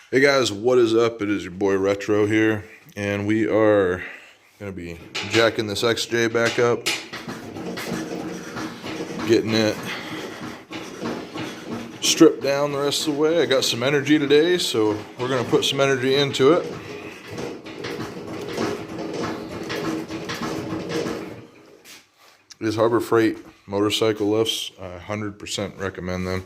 Hey guys, what is up? It is your boy Retro here, and we are going to be jacking this XJ back up, getting it stripped down the rest of the way. I got some energy today, so we're going to put some energy into it. These Harbor Freight motorcycle lifts, I 100% recommend them.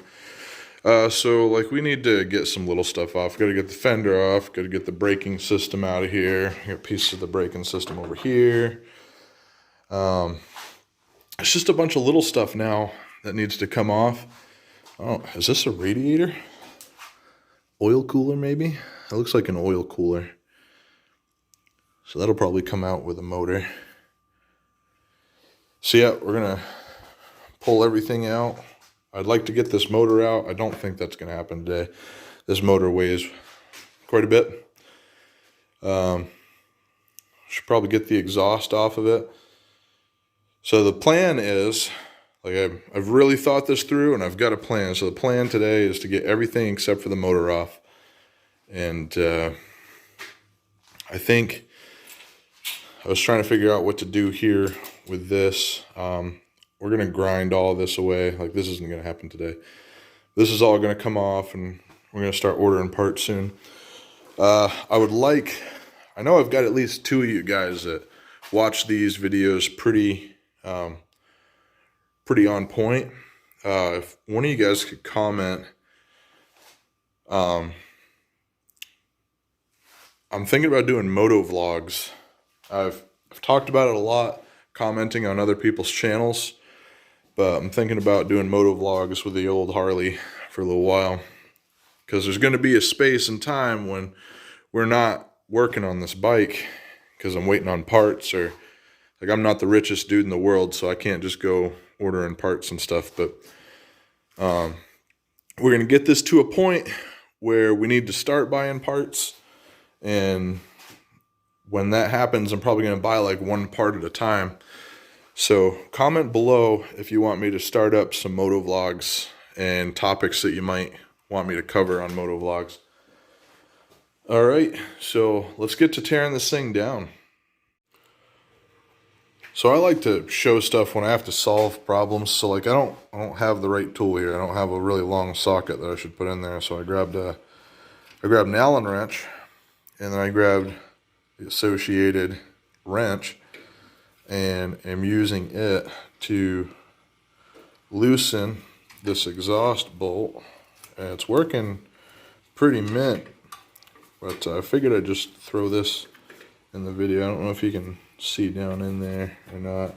So we need to get some little stuff off. Got to get the fender off. Got to get the braking system out of here. Got pieces of the braking system over here. It's just a bunch of little stuff now that needs to come off. Oh, is this a radiator? Oil cooler maybe? It looks like an oil cooler. So that'll probably come out with a motor. So yeah, we're gonna pull everything out. I'd like to get this motor out. I don't think that's gonna happen today. This motor weighs quite a bit. Should probably get the exhaust off of it. So the plan is, I've really thought this through and I've got a plan. So the plan today is to get everything except for the motor off. And I think I was trying to figure out what to do here with this. We're going to grind all this away. This isn't going to happen today. This is all going to come off and we're going to start ordering parts soon. I know I've got at least 2 of you guys that watch these videos pretty on point. If one of you guys could comment, I'm thinking about doing moto vlogs. I've talked about it a lot, commenting on other people's channels, but I'm thinking about doing moto vlogs with the old Harley for a little while, because there's going to be a space and time when we're not working on this bike because I'm waiting on parts, or I'm not the richest dude in the world, so I can't just go ordering parts and stuff. But we're going to get this to a point where we need to start buying parts, and when that happens, I'm probably going to buy one part at a time. So comment below if you want me to start up some moto vlogs and topics that you might want me to cover on moto vlogs. All right, so let's get to tearing this thing down. So I like to show stuff when I have to solve problems. So I don't have the right tool here. I don't have a really long socket that I should put in there. So I grabbed an Allen wrench, and then I grabbed the associated wrench, and am using it to loosen this exhaust bolt, and it's working pretty mint, but I figured I'd just throw this in the video. I don't know if you can see down in there or not.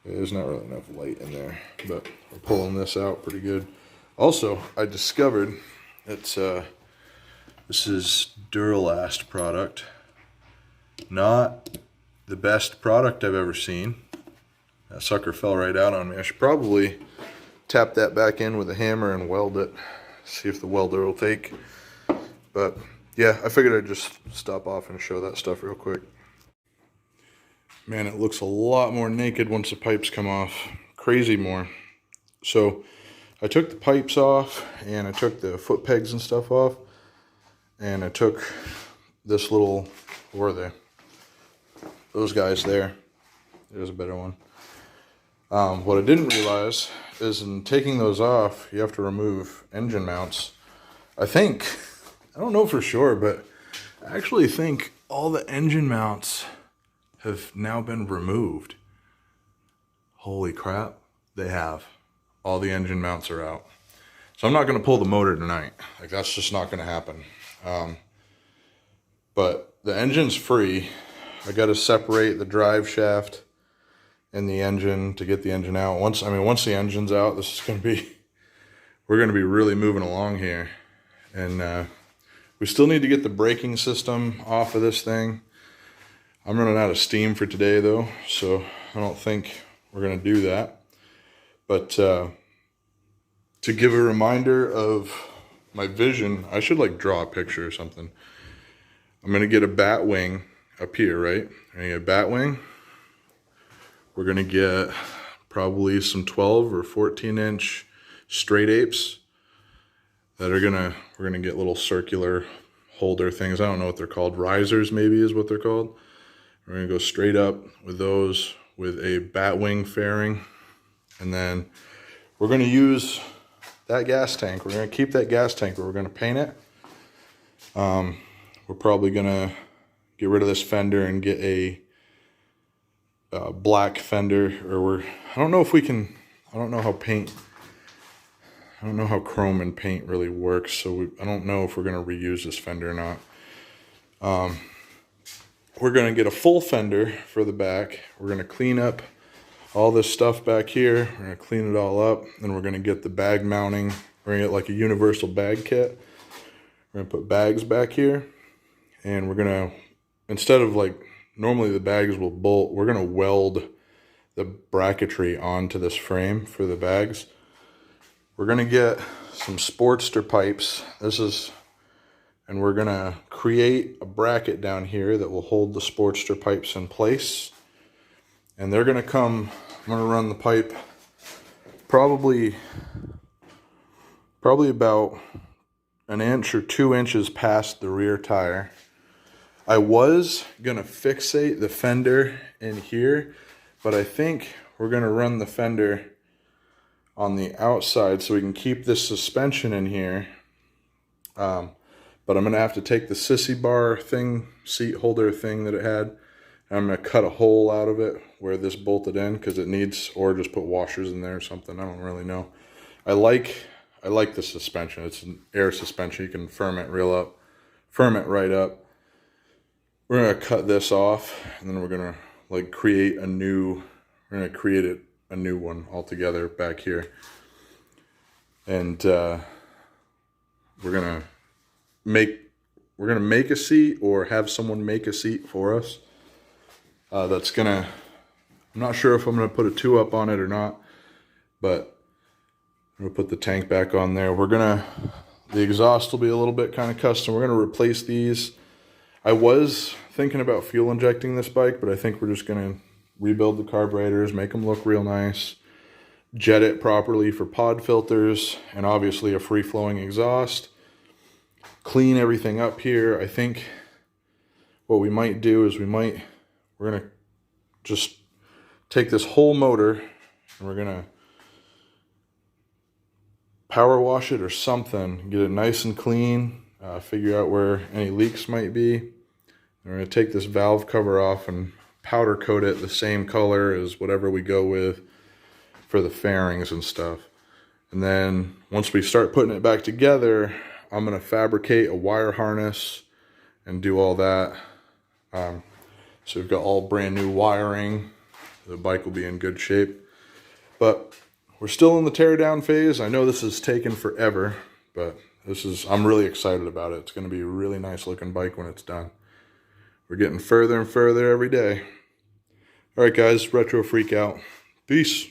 There's not really enough light in there, but we're pulling this out pretty good. Also, I discovered it's this is Duralast product. Not the best product I've ever seen. That sucker fell right out on me. I should probably tap that back in with a hammer and weld it. See if the welder will take. But yeah, I figured I'd just stop off and show that stuff real quick. Man, it looks a lot more naked once the pipes come off. Crazy more. So I took the pipes off, and I took the foot pegs and stuff off, and I took this little, where are they? Those guys there. There's a better one. What I didn't realize is in taking those off, you have to remove engine mounts. I don't know for sure, but I actually think all the engine mounts have now been removed. Holy crap, they have. All the engine mounts are out. So I'm not going to pull the motor tonight. That's just not going to happen. But the engine's free. I got to separate the drive shaft and the engine to get the engine out. Once the engine's out, this is going to be, we're going to be really moving along here. And we still need to get the braking system off of this thing. I'm running out of steam for today though, so I don't think we're going to do that. But to give a reminder of my vision, I should draw a picture or something. I'm going to get a bat wing up here, right? I'm going to get a bat wing. We're going to get probably some 12 or 14 inch straight apes that are we're going to get little circular holder things. I don't know what they're called. Risers maybe is what they're called. We're going to go straight up with those with a bat wing fairing. And then we're going to use that gas tank. We're going to keep that gas tank, but we're going to paint it. We're probably going to get rid of this fender and get a black fender, or I don't know if we can, I don't know how chrome and paint really works, so I don't know if we're going to reuse this fender or not. We're going to get a full fender for the back. We're going to clean up all this stuff back here. We're going to clean it all up, and we're going to get the bag mounting. We're going to get like a universal bag kit. We're going to put bags back here, and we're going to, instead of like, normally the bags will bolt, we're going to weld the bracketry onto this frame for the bags. We're going to get some Sportster pipes. And we're going to create a bracket down here that will hold the Sportster pipes in place. And they're going to come, I'm going to run the pipe probably about an inch or 2 inches past the rear tire. I was going to fixate the fender in here, but I think we're going to run the fender on the outside so we can keep this suspension in here. But I'm going to have to take the sissy bar thing, seat holder thing that it had, and I'm going to cut a hole out of it where this bolted in, because it needs, or just put washers in there or something. I don't really know. I like the suspension. It's an air suspension. You can firm it right up. We're going to cut this off, and then we're going to like create a new one altogether back here. And we're going to make a seat, or have someone make a seat for us. I'm not sure if I'm gonna put a 2-up on it or not, but I'm gonna put the tank back on there. The exhaust will be a little bit kind of custom. We're gonna replace these. I was thinking about fuel injecting this bike, but I think we're just gonna rebuild the carburetors, make them look real nice, jet it properly for pod filters, and obviously a free-flowing exhaust. Clean everything up here. I think what we might do is we're going to just take this whole motor and we're going to power wash it or something, get it nice and clean, figure out where any leaks might be. And we're going to take this valve cover off and powder coat it the same color as whatever we go with for the fairings and stuff. And then once we start putting it back together, I'm going to fabricate a wire harness and do all that. So we've got all brand new wiring. The bike will be in good shape. But we're still in the teardown phase. I know this has taken forever, but I'm really excited about it. It's going to be a really nice looking bike when it's done. We're getting further and further every day. All right, guys, Retro Freak out. Peace.